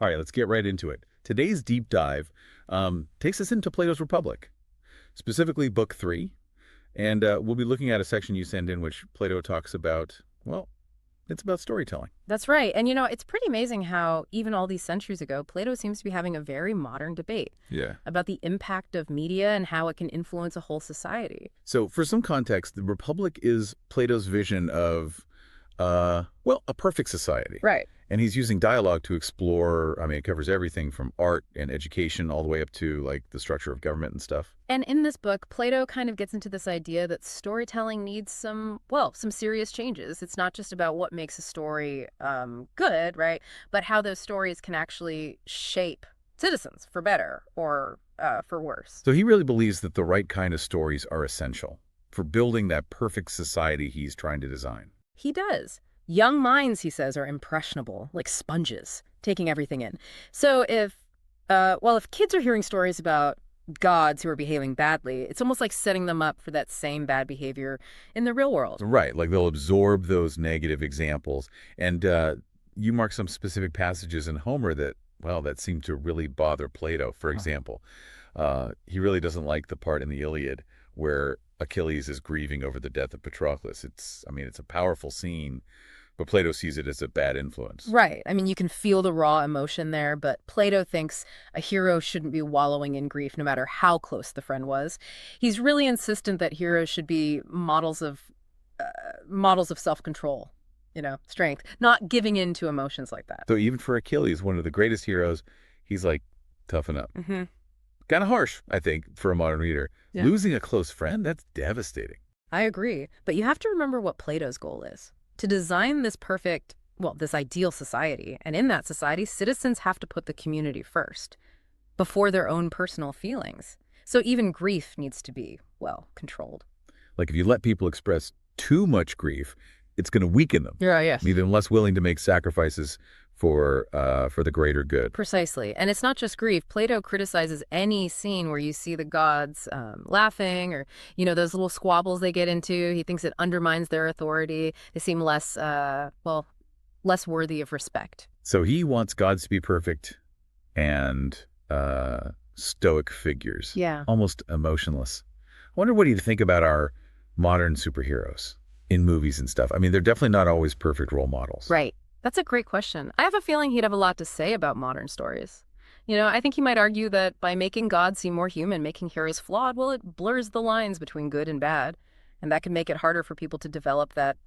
All right, let's get right into it. Today's deep dive takes us into Plato's Republic, specifically Book 3. And we'll be looking at a section you send in which Plato talks about, well, it's about storytelling. That's right. And it's pretty amazing how even all these centuries ago, Plato seems to be having a very modern debate Yeah. about the impact of media and how it can influence a whole society. So, for some context, the Republic is Plato's vision of, well, a perfect society. Right. And he's using dialogue to explore, I mean, it covers everything from art and education all the way up to, like, the structure of government and stuff. And in this book, Plato kind of gets into this idea that storytelling needs some serious changes. It's not just about what makes a story good, right? But how those stories can actually shape citizens for better or for worse. So he really believes that the right kind of stories are essential for building that perfect society he's trying to design. He does. Young minds, he says, are impressionable, like sponges, taking everything in. So if kids are hearing stories about gods who are behaving badly, it's almost like setting them up for that same bad behavior in the real world. Right, like they'll absorb those negative examples. And you mark some specific passages in Homer that, well, that seem to really bother Plato. For example, he really doesn't like the part in the Iliad where Achilles is grieving over the death of Patroclus. I mean, it's a powerful scene, but Plato sees it as a bad influence. Right. I mean, you can feel the raw emotion there, but Plato thinks a hero shouldn't be wallowing in grief no matter how close the friend was. He's really insistent that heroes should be models of self-control, strength, not giving in to emotions like that. So even for Achilles, one of the greatest heroes, he's like, toughen up. Hmm. Kind of harsh, I think, for a modern reader. Yeah. Losing a close friend, that's devastating. I agree. But you have to remember what Plato's goal is. To design this ideal society. And in that society, citizens have to put the community first, before their own personal feelings. So even grief needs to be, well, controlled. Like if you let people express too much grief, it's going to weaken them, Yeah, yes. leave them less willing to make sacrifices for the greater good. Precisely. And it's not just grief. Plato criticizes any scene where you see the gods laughing or, those little squabbles they get into. He thinks it undermines their authority. They seem less worthy of respect. So he wants gods to be perfect and stoic figures, Yeah. almost emotionless. I wonder what he'd think about our modern superheroes in movies and stuff. I mean, they're definitely not always perfect role models. Right. That's a great question. I have a feeling he'd have a lot to say about modern stories. I think he might argue that by making God seem more human, making heroes flawed, well, it blurs the lines between good and bad, and that can make it harder for people to develop that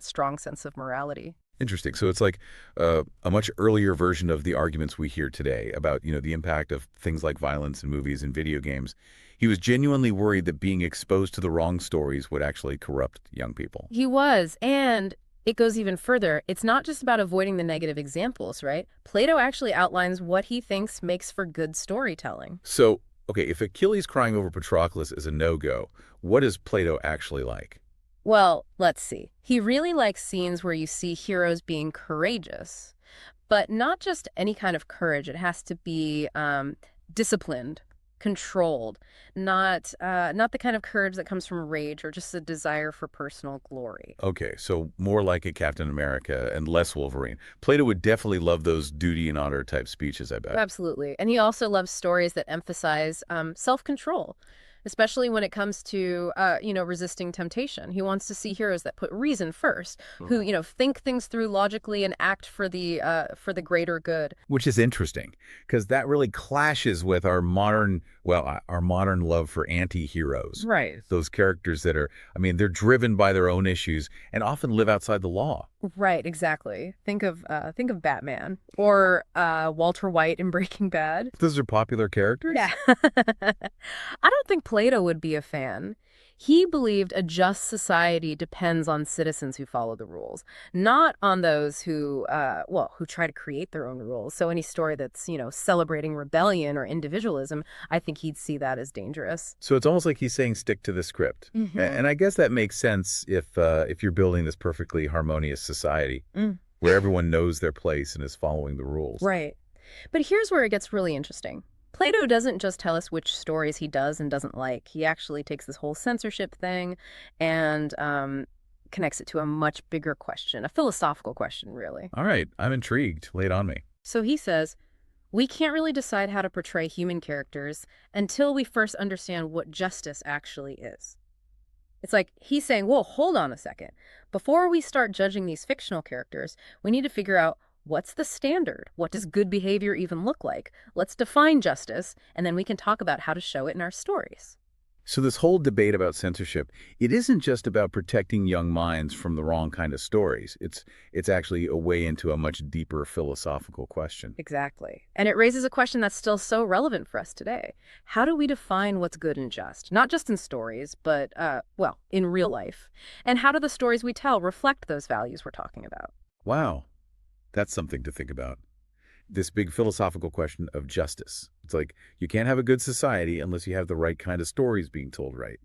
strong sense of morality. Interesting. So it's like a much earlier version of the arguments we hear today about, the impact of things like violence in movies and video games. He was genuinely worried that being exposed to the wrong stories would actually corrupt young people. He was, and it goes even further. It's not just about avoiding the negative examples, right? Plato actually outlines what he thinks makes for good storytelling. So, okay, if Achilles crying over Patroclus is a no-go, what is Plato actually like? Well, let's see. He really likes scenes where you see heroes being courageous, but not just any kind of courage. It has to be disciplined, controlled, not the kind of courage that comes from rage or just a desire for personal glory. Okay, so more like a Captain America and less Wolverine. Plato would definitely love those duty and honor type speeches, I bet. Absolutely. And he also loves stories that emphasize self-control, especially when it comes to, resisting temptation. He wants to see heroes that put reason first, who, think things through logically and act for the greater good. Which is interesting because that really clashes with our modern love for anti-heroes. Right. Those characters that are, I mean, they're driven by their own issues and often live outside the law. Right, exactly. Think of Batman or Walter White in Breaking Bad. Those are popular characters? Yeah. I don't think Plato would be a fan. He believed a just society depends on citizens who follow the rules, not on those who try to create their own rules. So any story that's, celebrating rebellion or individualism, I think he'd see that as dangerous. So it's almost like he's saying stick to the script. And I guess that makes sense if you're building this perfectly harmonious society Mm. where everyone knows their place and is following the rules. Right. But here's where it gets really interesting. Plato doesn't just tell us which stories he does and doesn't like. He actually takes this whole censorship thing and connects it to a much bigger question, a philosophical question, really. All right, I'm intrigued. Lay it on me. So he says, we can't really decide how to portray human characters until we first understand what justice actually is. It's like he's saying, whoa, hold on a second. Before we start judging these fictional characters, we need to figure out what's the standard? What does good behavior even look like? Let's define justice, and then we can talk about how to show it in our stories. So this whole debate about censorship, it isn't just about protecting young minds from the wrong kind of stories. It's actually a way into a much deeper philosophical question. Exactly. And it raises a question that's still so relevant for us today. How do we define what's good and just? Not just in stories, but, well, in real life. And how do the stories we tell reflect those values we're talking about? Wow, that's something to think about. This big philosophical question of justice. It's like you can't have a good society unless you have the right kind of stories being told right.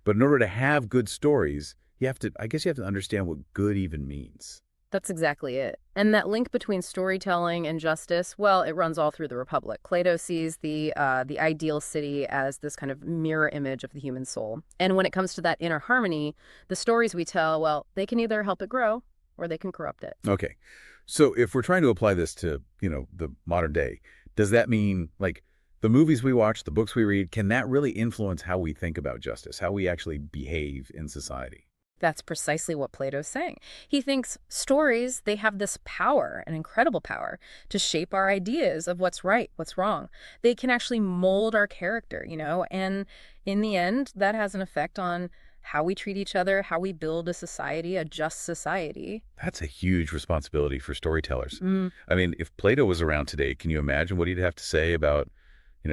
But in order to have good stories, I guess you have to understand what good even means. That's exactly it. And that link between storytelling and justice, well, it runs all through the Republic. Plato sees the ideal city as this kind of mirror image of the human soul. And when it comes to that inner harmony, the stories we tell, well, they can either help it grow or they can corrupt it. Okay. So if we're trying to apply this to, the modern day, does that mean like the movies we watch, the books we read, can that really influence how we think about justice, how we actually behave in society? That's precisely what Plato's saying. He thinks stories, they have this power, an incredible power, to shape our ideas of what's right, what's wrong. They can actually mold our character, and in the end, that has an effect on how we treat each other, how we build a society, a just society. That's a huge responsibility for storytellers. Mm, I mean, if Plato was around today, can you imagine what he'd have to say about,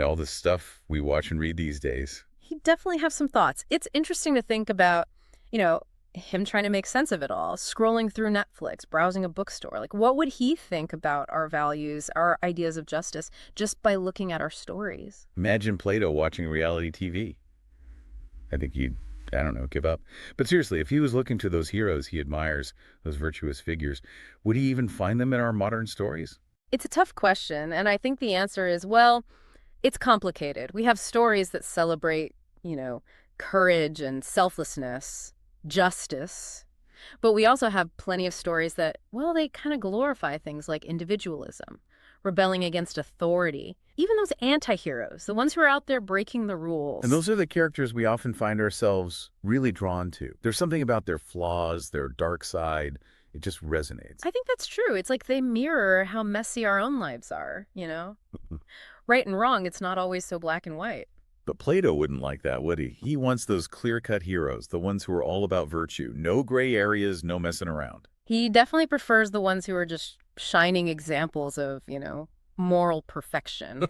all the stuff we watch and read these days? He'd definitely have some thoughts. It's interesting to think about, you know, him trying to make sense of it all, scrolling through Netflix, browsing a bookstore. Like, what would he think about our values, our ideas of justice, just by looking at our stories? Imagine Plato watching reality TV. I think he'd, I don't know, give up. But seriously, if he was looking to those heroes he admires, those virtuous figures, would he even find them in our modern stories? It's a tough question, and I think the answer is, well, it's complicated. We have stories that celebrate, you know, courage and selflessness, justice, but we also have plenty of stories that, well, they kind of glorify things like individualism, rebelling against authority, even those anti-heroes, the ones who are out there breaking the And rules. those are the characters we often find ourselves really drawn to. There's something about their flaws, their dark side. It just resonates. I think that's true. It's like they mirror how messy our own lives are? Right and wrong, it's not always so black and white. But Plato wouldn't like that, would he? He wants those clear-cut heroes, the ones who are all about virtue. No gray areas, no messing around. He definitely prefers the ones who are just shining examples of, moral perfection.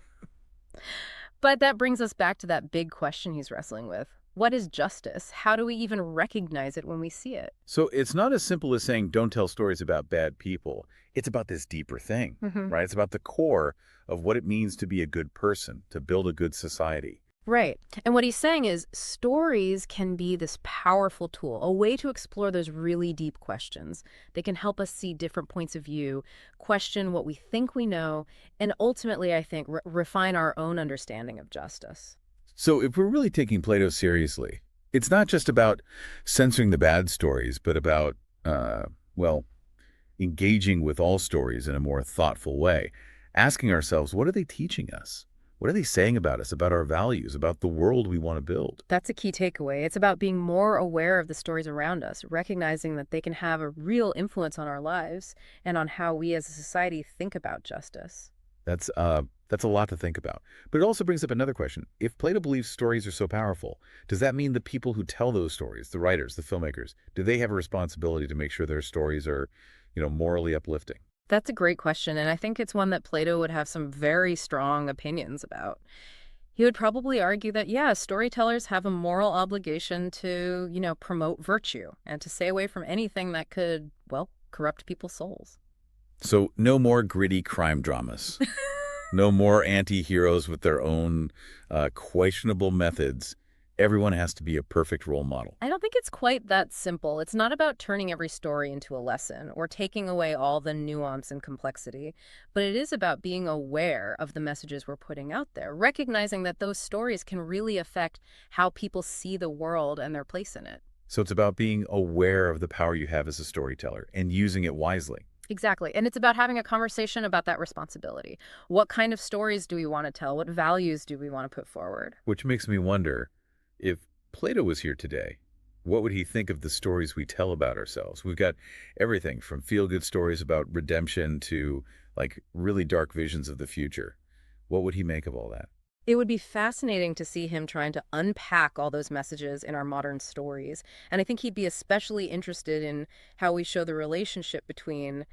But that brings us back to that big question he's wrestling with. What is justice? How do we even recognize it when we see it? So it's not as simple as saying don't tell stories about bad people. It's about this deeper thing, Hmm. right? It's about the core of what it means to be a good person, to build a good society. Right. And what he's saying is stories can be this powerful tool, a way to explore those really deep questions. They can help us see different points of view, question what we think we know, and ultimately, I think, refine our own understanding of justice. So if we're really taking Plato seriously, it's not just about censoring the bad stories, but about, well, engaging with all stories in a more thoughtful way, asking ourselves, what are they teaching us? What are they saying about us, about our values, about the world we want to build? That's a key takeaway. It's about being more aware of the stories around us, recognizing that they can have a real influence on our lives and on how we as a society think about justice. That's a lot to think about. But it also brings up another question. If Plato believes stories are so powerful, does that mean the people who tell those stories, the writers, the filmmakers, do they have a responsibility to make sure their stories are, morally uplifting? That's a great question, and I think it's one that Plato would have some very strong opinions about. He would probably argue that, yeah, storytellers have a moral obligation to, promote virtue and to stay away from anything that could, well, corrupt people's souls. So no more gritty crime dramas. No more anti-heroes with their own questionable methods. Everyone has to be a perfect role model. I don't think it's quite that simple. It's not about turning every story into a lesson or taking away all the nuance and complexity, but it is about being aware of the messages we're putting out there, recognizing that those stories can really affect how people see the world and their place in it. So it's about being aware of the power you have as a storyteller and using it wisely. Exactly. And it's about having a conversation about that responsibility. What kind of stories do we want to tell? What values do we want to put forward? Which makes me wonder, if Plato was here today, what would he think of the stories we tell about ourselves? We've got everything from feel-good stories about redemption to like really dark visions of the future. What would he make of all that? It would be fascinating to see him trying to unpack all those messages in our modern stories. And I think he'd be especially interested in how we show the relationship between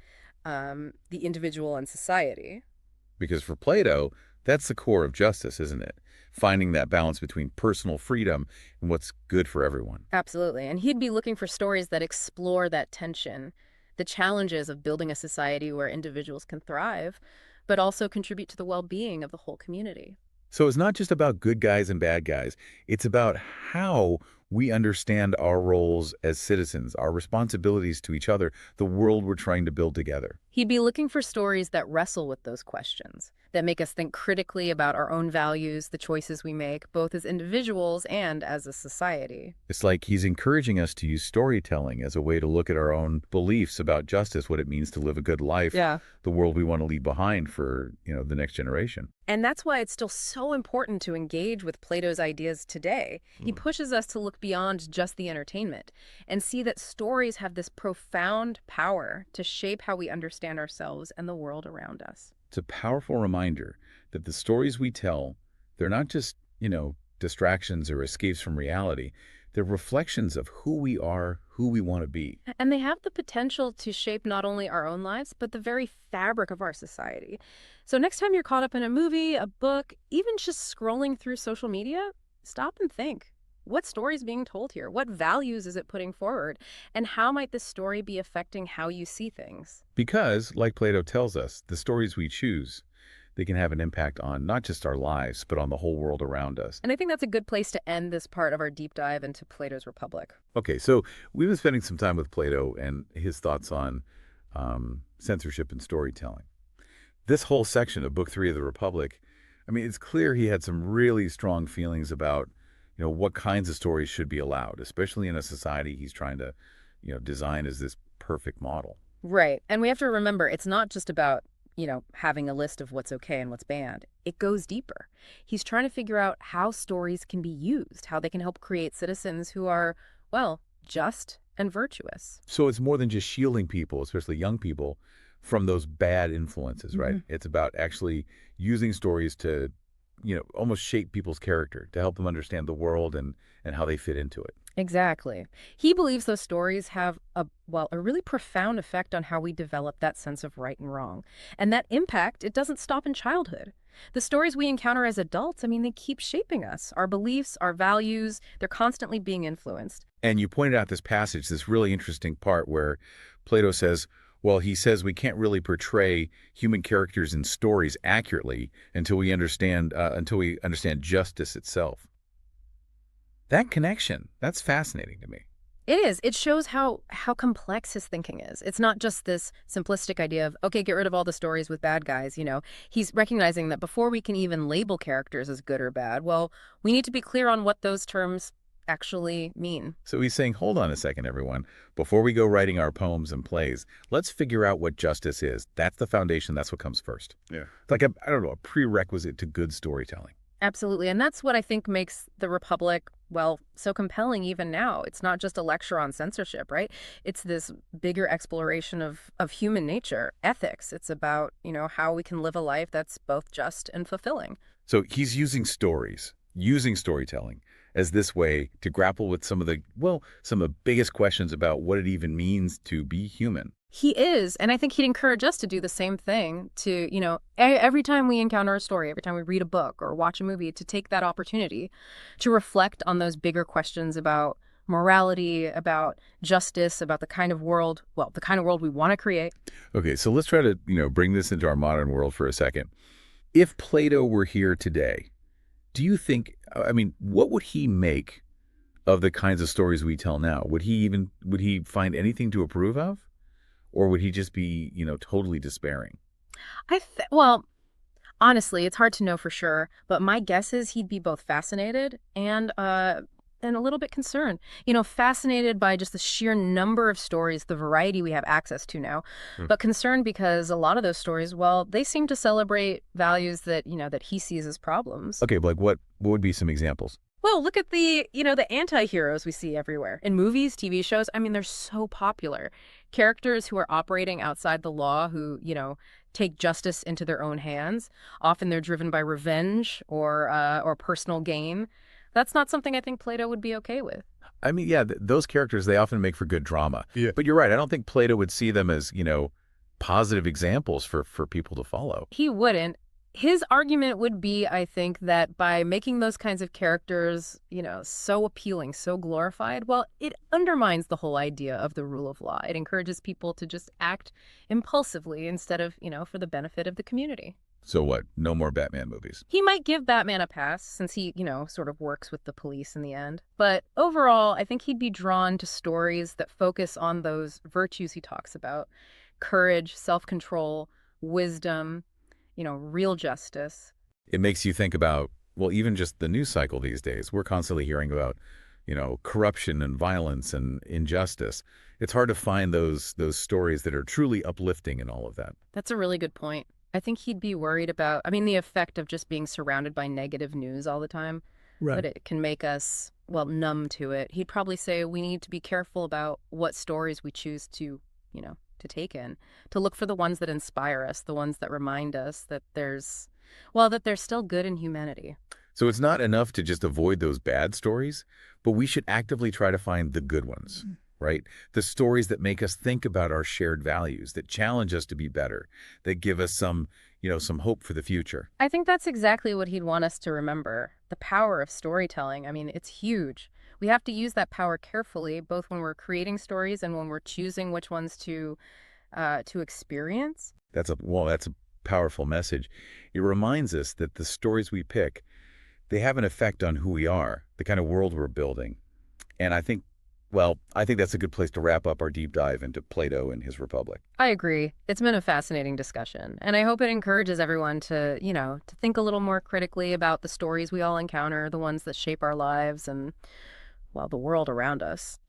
the individual and society. Because for Plato, that's the core of justice, isn't it? Finding that balance between personal freedom and what's good for everyone. Absolutely. And he'd be looking for stories that explore that tension, the challenges of building a society where individuals can thrive, but also contribute to the well being of the whole community. So it's not just about good guys and bad guys. It's about how we understand our roles as citizens, our responsibilities to each other, the world we're trying to build together. He'd be looking for stories that wrestle with those questions, that make us think critically about our own values, the choices we make, both as individuals and as a society. It's like he's encouraging us to use storytelling as a way to look at our own beliefs about justice, what it means to live a good life, Yeah. the world we want to leave behind for, the next generation. And that's why it's still so important to engage with Plato's ideas today. He pushes us to look beyond just the entertainment and see that stories have this profound power to shape how we understand ourselves and the world around us. It's a powerful reminder that the stories we tell, they're not just, distractions or escapes from reality. They're reflections of who we are, who we want to be. And they have the potential to shape not only our own lives, but the very fabric of our society. So next time you're caught up in a movie, a book, even just scrolling through social media, stop and think. What story is being told here? What values is it putting forward? And how might this story be affecting how you see things? Because, like Plato tells us, the stories we choose, they can have an impact on not just our lives, but on the whole world around us. And I think that's a good place to end this part of our deep dive into Plato's Republic. Okay, so we've been spending some time with Plato and his thoughts on censorship and storytelling. This whole section of Book 3 of the Republic, I mean, it's clear he had some really strong feelings about, what kinds of stories should be allowed, especially in a society he's trying to, design as this perfect model. Right. And we have to remember it's not just about, having a list of what's okay and what's banned. It goes deeper. He's trying to figure out how stories can be used, how they can help create citizens who are, well, just and virtuous. So it's more than just shielding people, especially young people, from those bad influences, right? It's about actually using stories to, almost shape people's character, to help them understand the world and how they fit into it. Exactly. He believes those stories have a really profound effect on how we develop that sense of right and wrong. And that impact, it doesn't stop in childhood. The stories we encounter as adults, I mean, they keep shaping us. Our beliefs, our values, they're constantly being influenced. And you pointed out this passage, this really interesting part where Plato says, well, he says we can't really portray human characters in stories accurately until we understand justice itself. That connection, that's fascinating to me. It is. It shows how complex his thinking is. It's not just this simplistic idea of, okay, get rid of all the stories with bad guys. He's recognizing that before we can even label characters as good or bad, well, we need to be clear on what those terms actually mean. So he's saying, hold on a second, everyone. Before we go writing our poems and plays, let's figure out what justice is. That's the foundation. That's what comes first. Yeah. It's like, I don't know, a prerequisite to good storytelling. Absolutely. And that's what I think makes the Republic, well, so compelling even now. It's not just a lecture on censorship, right? It's this bigger exploration of human nature, ethics. It's about, how we can live a life that's both just and fulfilling. So he's using stories, using storytelling as this way to grapple with some of the biggest questions about what it even means to be human. He is, and I think he'd encourage us to do the same thing to, every time we encounter a story, every time we read a book or watch a movie, to take that opportunity to reflect on those bigger questions about morality, about justice, about the kind of world, we want to create. Okay, so let's try to, bring this into our modern world for a second. If Plato were here today, do you think, what would he make of the kinds of stories we tell now? Would he find anything to approve of? Or would he just be, totally despairing? Well, honestly, it's hard to know for sure, but my guess is he'd be both fascinated and and a little bit concerned. Fascinated by just the sheer number of stories, the variety we have access to now, Hmm. but concerned because a lot of those stories, well, they seem to celebrate values that he sees as problems. Okay, but like what would be some examples? Well, look at the anti-heroes we see everywhere. In movies, TV shows, I mean, they're so popular. Characters who are operating outside the law, who take justice into their own hands. Often they're driven by revenge or personal gain. That's not something I think Plato would be okay with. I mean, yeah, those characters, they often make for good drama. Yeah. But you're right. I don't think Plato would see them as, positive examples for people to follow. He wouldn't. His argument would be, I think, that by making those kinds of characters so appealing, so glorified, well, it undermines the whole idea of the rule of law. It encourages people to just act impulsively instead of for the benefit of the community. So what? No more Batman movies. He might give Batman a pass since he sort of works with the police in the end. But overall, I think he'd be drawn to stories that focus on those virtues he talks about: courage, self-control, wisdom, real justice. It makes you think about, well, even just the news cycle these days. We're constantly hearing about, corruption and violence and injustice. It's hard to find those stories that are truly uplifting in all of that. That's a really good point. I think he'd be worried about, I mean, the effect of just being surrounded by negative news all the time, Right. that it can make us, well, numb to it. He'd probably say we need to be careful about what stories we choose to take in, to look for the ones that inspire us, the ones that remind us that there's still good in humanity. So it's not enough to just avoid those bad stories, but we should actively try to find the good ones, right? The stories that make us think about our shared values, that challenge us to be better, that give us some hope for the future. I think that's exactly what he'd want us to remember. The power of storytelling. I mean, it's huge. We have to use that power carefully, both when we're creating stories and when we're choosing which ones to experience. That's a powerful message. It reminds us that the stories we pick, they have an effect on who we are, the kind of world we're building. And I think that's a good place to wrap up our deep dive into Plato and his Republic. I agree. It's been a fascinating discussion, and I hope it encourages everyone to think a little more critically about the stories we all encounter, the ones that shape our lives and, well, the world around us.